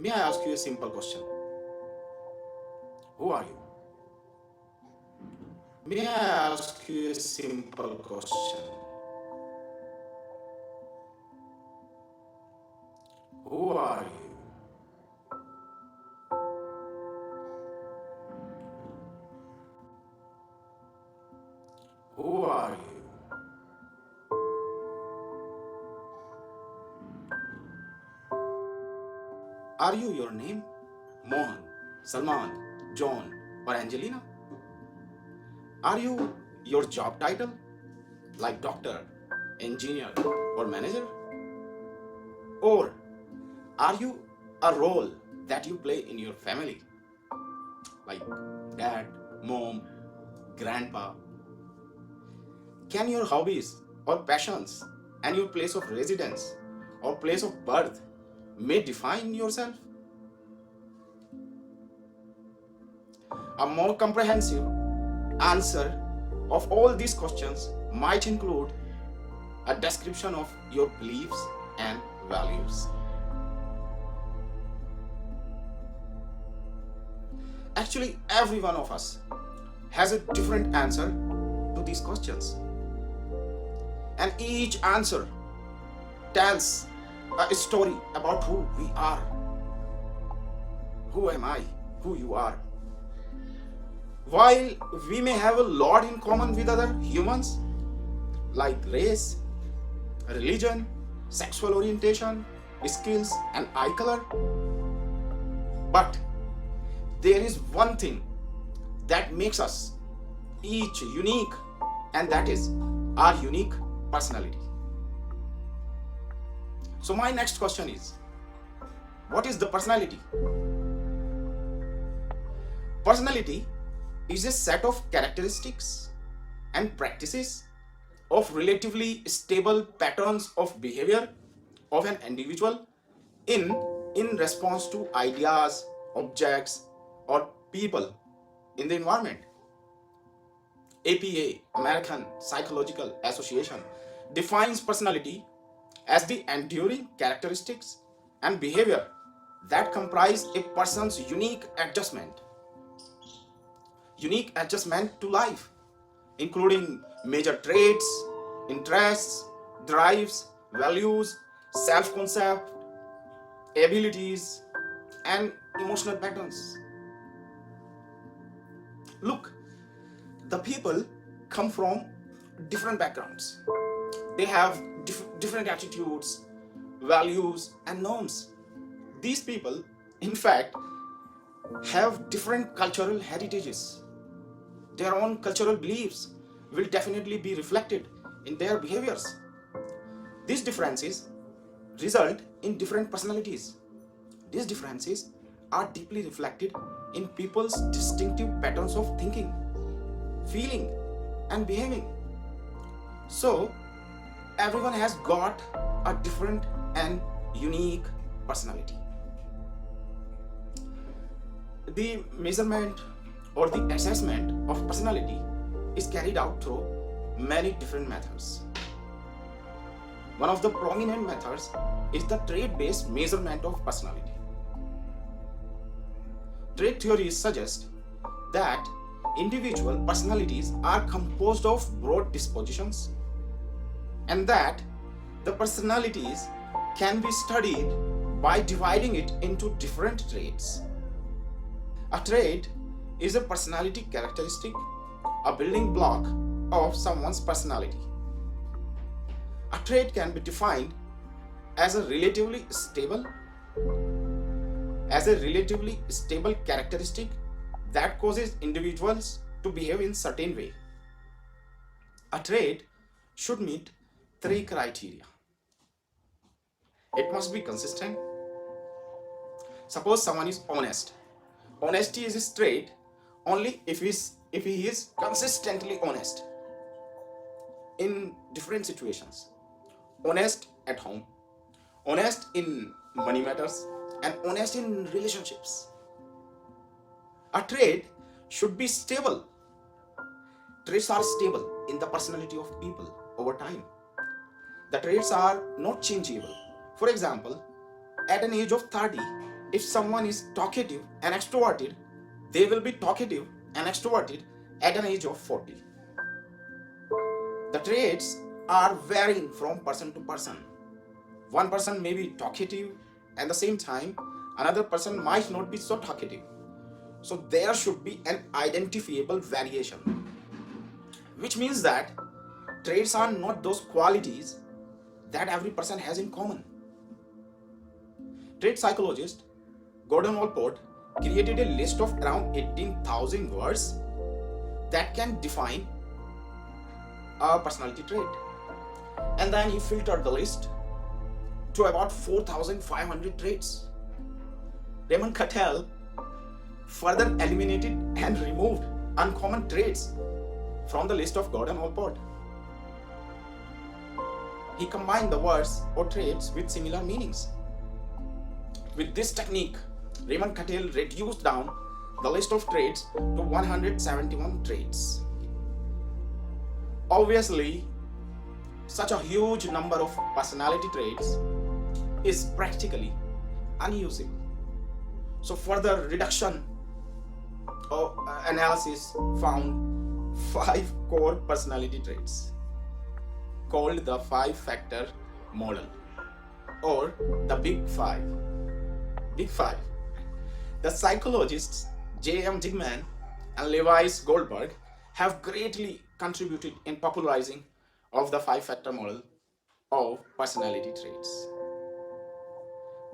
May I ask you a simple question? Who are you? May I ask you a simple question? Who are you? Who are you? Are you your name? Mohan, Salman, John, or Angelina? Are you your job title? Like doctor, engineer, or manager? Or are you a role that you play in your family? Like dad, mom, grandpa? Can your hobbies or passions and your place of residence or place of birth may define yourself? A more comprehensive answer of all these questions might include a description of your beliefs and values. Actually, every one of us has a different answer to these questions. And each answer tells a story about who we are. Who am I? Who you are? While we may have a lot in common with other humans, like race, religion, sexual orientation, skills, and eye color, but there is one thing that makes us each unique, and that is our unique personality. So my next question is, what is the personality? Personality is a set of characteristics and practices of relatively stable patterns of behavior of an individual in response to ideas, objects, or people in the environment. APA, American Psychological Association, defines personality as the enduring characteristics and behavior that comprise a person's unique adjustment to life, including major traits, interests, drives, values, self-concept, abilities, and emotional patterns. Look, the people come from different backgrounds. They have different attitudes, values, and norms. These people, in fact, have different cultural heritages. Their own cultural beliefs will definitely be reflected in their behaviors. These differences result in different personalities. These differences are deeply reflected in people's distinctive patterns of thinking, feeling, and behaving. So, everyone has got a different and unique personality. The measurement or the assessment of personality is carried out through many different methods. One of the prominent methods is the trait-based measurement of personality. Trait theories suggest that individual personalities are composed of broad dispositions and that the personalities can be studied by dividing it into different traits. A trait is a personality characteristic, a building block of someone's personality. A trait can be defined as a relatively stable characteristic that causes individuals to behave in certain way. A trait should meet 3 criteria. It must be consistent. Suppose someone is honest. Honesty is a trait only if he is consistently honest in different situations. Honest at home, honest in money matters, and honest in relationships. A trait should be stable. Traits are stable in the personality of people over time. The traits are not changeable. For example, at an age of 30, if someone is talkative and extroverted, they will be talkative and extroverted at an age of 40. The traits are varying from person to person. One person may be talkative, at the same time, another person might not be so talkative. So there should be an identifiable variation, which means that traits are not those qualities that every person has in common. Trait psychologist Gordon Allport created a list of around 18,000 words that can define a personality trait. And then he filtered the list to about 4,500 traits. Raymond Cattell further eliminated and removed uncommon traits from the list of Gordon Allport. He combined the words or traits with similar meanings. With this technique, Raymond Cattell reduced down the list of traits to 171 traits. Obviously, such a huge number of personality traits is practically unusable. So further reduction or analysis found 5 core personality traits called the 5-factor model, or the Big Five. Big Five. The psychologists J.M. Digman and Lewis Goldberg have greatly contributed in popularizing of the 5-factor model of personality traits.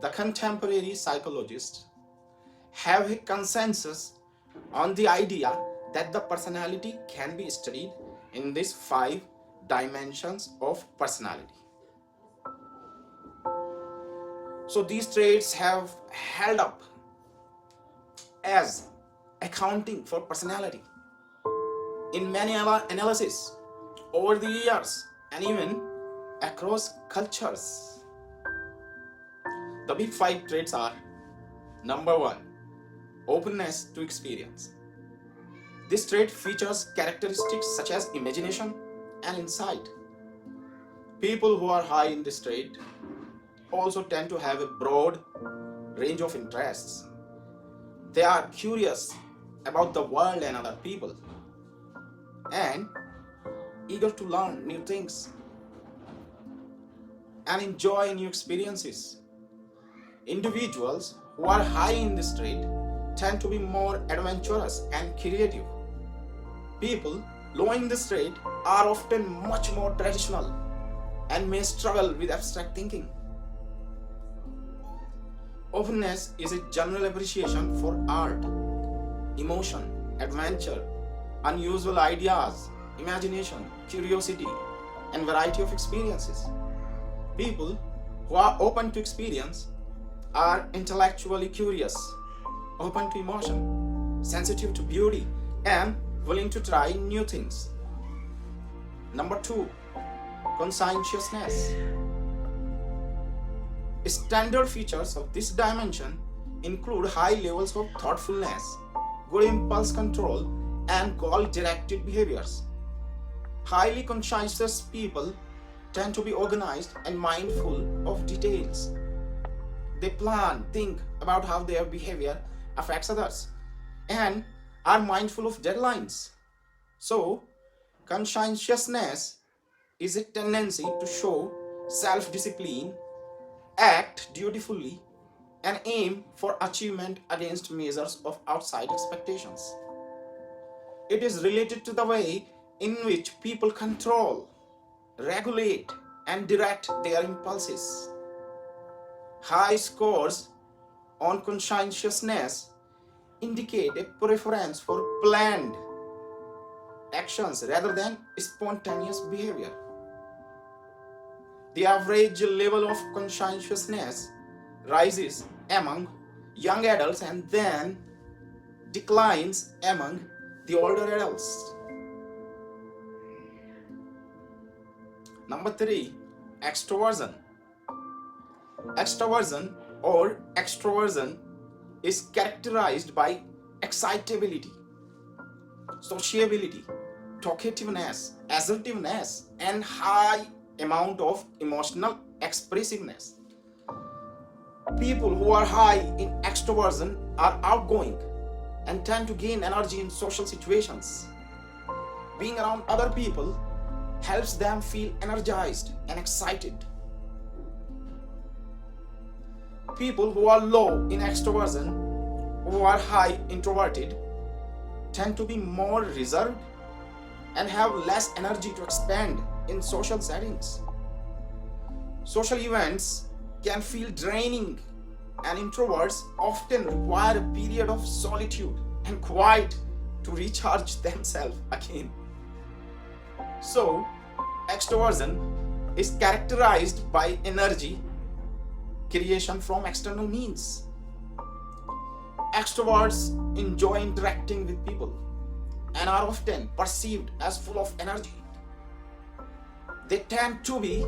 The contemporary psychologists have a consensus on the idea that the personality can be studied in these 5 dimensions of personality. So these traits have held up as accounting for personality in many analyses over the years and even across cultures. The Big 5 traits are: number 1, openness to experience. This trait features characteristics such as imagination and insight. People who are high in this trait also tend to have a broad range of interests. They are curious about the world and other people, and eager to learn new things and enjoy new experiences. Individuals who are high in this trait tend to be more adventurous and creative. People low in this trait are often much more traditional and may struggle with abstract thinking. Openness is a general appreciation for art, emotion, adventure, unusual ideas, imagination, curiosity, and variety of experiences. People who are open to experience are intellectually curious, open to emotion, sensitive to beauty, and willing to try new things. Number 2, conscientiousness. Standard features of this dimension include high levels of thoughtfulness, good impulse control, and goal-directed behaviors. Highly conscientious people tend to be organized and mindful of details. They plan, think about how their behavior affects others, and are mindful of deadlines. So, conscientiousness is a tendency to show self-discipline, act dutifully, and aim for achievement against measures of outside expectations. It is related to the way in which people control, regulate, and direct their impulses. High scores on conscientiousness indicate a preference for planned actions rather than spontaneous behavior. The average level of conscientiousness rises among young adults and then declines among the older adults. Number 3, extroversion. Extroversion or extroversion is characterized by excitability, sociability, talkativeness, assertiveness, and high amount of emotional expressiveness. People who are high in extroversion are outgoing and tend to gain energy in social situations. Being around other people helps them feel energized and excited. People who are low in extroversion, who are high introverted, tend to be more reserved and have less energy to expand in social settings. Social events can feel draining, and introverts often require a period of solitude and quiet to recharge themselves again. So, extroversion is characterized by energy creation from external means. Extroverts enjoy interacting with people and are often perceived as full of energy. They tend to be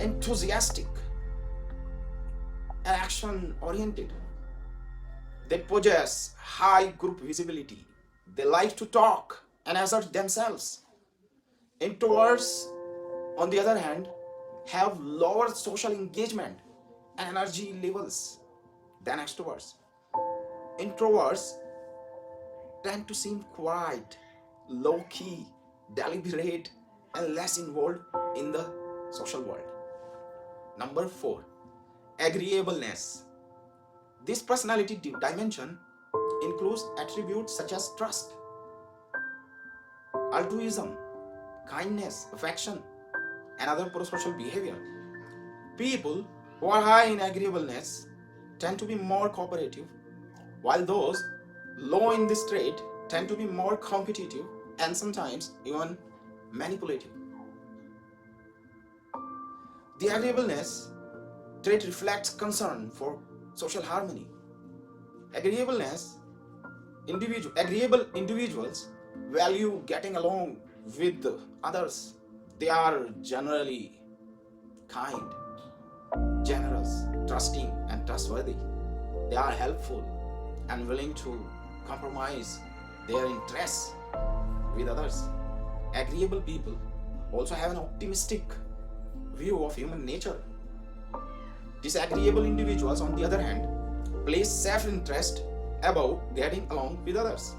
enthusiastic and action-oriented. They possess high group visibility. They like to talk and assert themselves. Introverts, on the other hand, have lower social engagement and energy levels than extroverts. Introverts tend to seem quiet, low-key, deliberate, and less involved in the social world. Number 4, agreeableness. This personality dimension includes attributes such as trust, altruism, kindness, affection, and other prosocial behavior. People who are high in agreeableness tend to be more cooperative, while those low in this trait tend to be more competitive and sometimes even manipulative. The agreeableness trait reflects concern for social harmony. Agreeable individuals value getting along with others. They are generally kind, generous, trusting, and trustworthy. They are helpful and willing to compromise their interests with others. Agreeable people also have an optimistic view of human nature. Disagreeable individuals, on the other hand, place self-interest above getting along with others.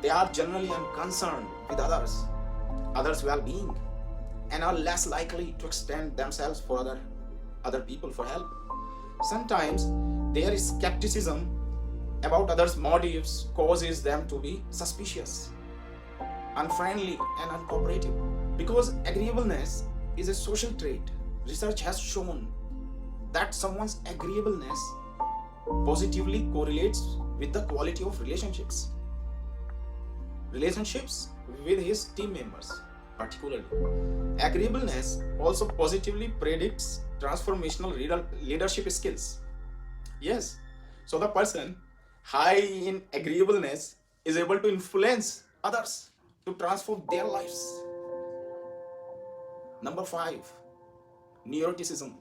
They are generally unconcerned with others' well-being, and are less likely to extend themselves for other people for help. Sometimes their skepticism about others' motives causes them to be suspicious, unfriendly, and uncooperative. Because agreeableness is a social trait, research has shown that someone's agreeableness positively correlates with the quality of relationships with his team members. Particularly, agreeableness also positively predicts transformational leadership skills. Yes, so the person high in agreeableness is able to influence others to transform their lives. Number 5, neuroticism.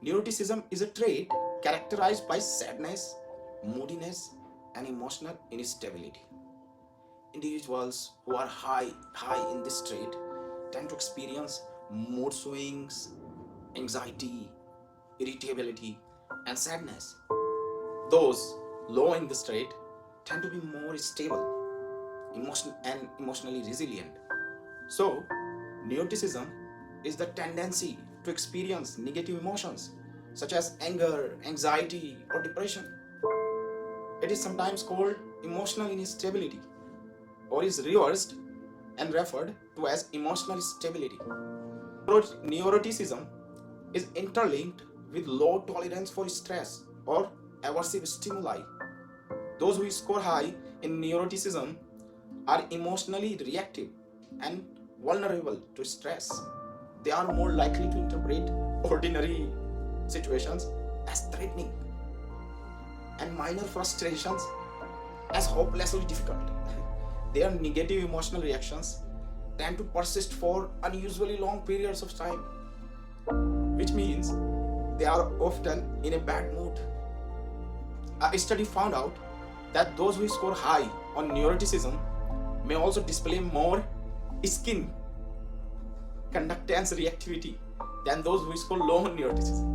Neuroticism is a trait characterized by sadness, moodiness, and emotional instability. Individuals who are high in this trait tend to experience mood swings, anxiety, irritability, and sadness. Those low in this trait tend to be more stable, emotionally resilient. So, neuroticism is the tendency to experience negative emotions such as anger, anxiety, or depression. It is sometimes called emotional instability, or is reversed and referred to as emotional stability. Neuroticism is interlinked with low tolerance for stress or aversive stimuli. Those who score high in neuroticism are emotionally reactive and vulnerable to stress. They are more likely to interpret ordinary situations as threatening and minor frustrations as hopelessly difficult. Their negative emotional reactions tend to persist for unusually long periods of time, which means they are often in a bad mood. A study found out that those who score high on neuroticism may also display more skin conductance reactivity than those who score low on neuroticism.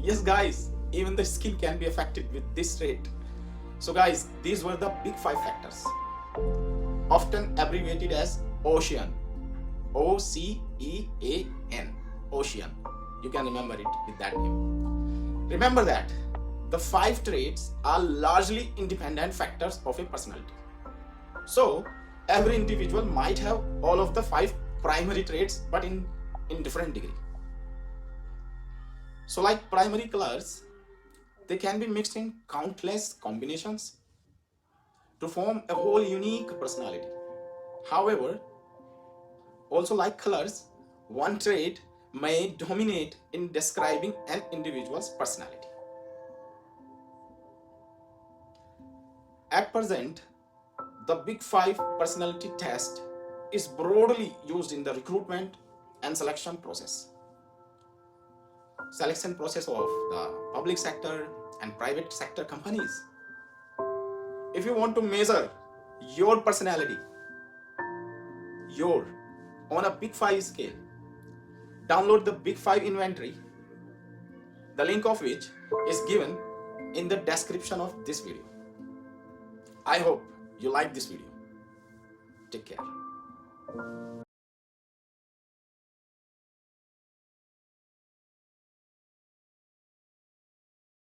Yes, guys, even the skin can be affected with this trait. So, guys, these were the big 5 factors, often abbreviated as OCEAN. OCEAN. OCEAN. You can remember it with that name. Remember that the 5 traits are largely independent factors of a personality. So, every individual might have all of the 5 primary traits, but in different degree. So, like primary colors, they can be mixed in countless combinations to form a whole unique personality. However, also like colors, one trait may dominate in describing an individual's personality. At present, the Big 5 personality test is broadly used in the recruitment and selection process. Selection process of the public sector and private sector companies. If you want to measure your personality, on a Big 5 scale, download the Big 5 inventory, the link of which is given in the description of this video. I hope you like this video. Take care.